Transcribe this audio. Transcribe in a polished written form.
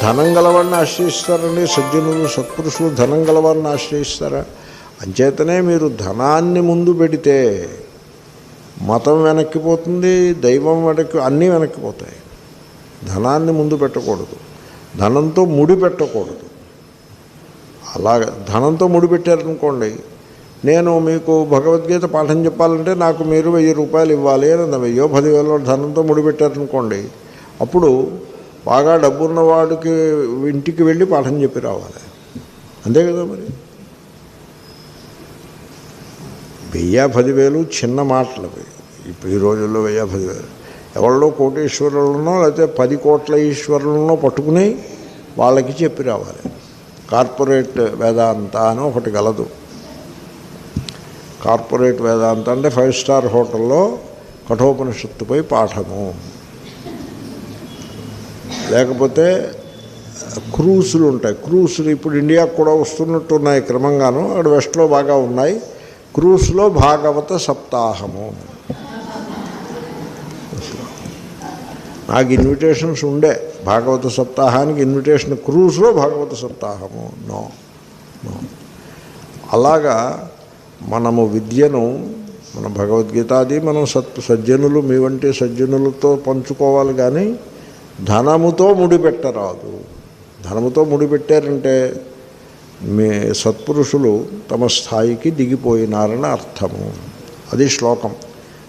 ధనం గలవాడిని ఆశ్రయిస్తారండి సజ్జనులు సత్పురుషులు? ధనం గలవాడిని ఆశ్రయిస్తారా? అంచేతనే మీరు ధనాన్ని ముందు పెడితే మతం వెనక్కిపోతుంది, దైవం వెనక్కి, అన్నీ వెనక్కిపోతాయి. ధనాన్ని ముందు పెట్టకూడదు, ధనంతో ముడి పెట్టకూడదు. అలాగే ధనంతో ముడి పెట్టారనుకోండి, నేను మీకు భగవద్గీత పాఠం చెప్పాలంటే నాకు మీరు 1000 రూపాయలు ఇవ్వాలి అని 1000 10,000 ధనంతో ముడిపెట్టారనుకోండి, అప్పుడు బాగా డబ్బున్నవాడికి ఇంటికి వెళ్ళి పాఠం చెప్పి రావాలి. అంతే కదా మరి. 1000 10,000 చిన్న మాటలు ఇప్పుడు ఈ రోజుల్లో. 1000 10,000 ఎవరిలో కోటీశ్వరులనో లేకపోతే 10 కోట్ల ఈశ్వరులనో పట్టుకుని వాళ్ళకి చెప్పి రావాలి. కార్పొరేట్ వేదాంత అని ఒకటి గలదు. కార్పొరేట్ వేదాంత అంటే 5 స్టార్ హోటల్లో కఠోపనిషత్తుపై పాఠము, లేకపోతే క్రూసులు ఉంటాయి. క్రూసులు ఇప్పుడు ఇండియాకు కూడా వస్తున్నట్టున్నాయి క్రమంగాను, అక్కడ వెస్ట్లో బాగా ఉన్నాయి. క్రూస్లో భాగవత సప్తాహము. నాకు ఇన్విటేషన్స్ ఉండే భాగవత సప్తాహానికి ఇన్విటేషన్, క్రూస్లో భాగవత సప్తాహము నో. అలాగా మనము విద్యను, మన భగవద్గీతాది మనం సజ్జనులు, మీ వంటి సజ్జనులతో పంచుకోవాలి, కానీ ధనముతో ముడిపెట్టరాదు. ధనముతో ముడిపెట్టారంటే మీ సత్పురుషులు తమ స్థాయికి దిగిపోయినారని అర్థము. అది శ్లోకం.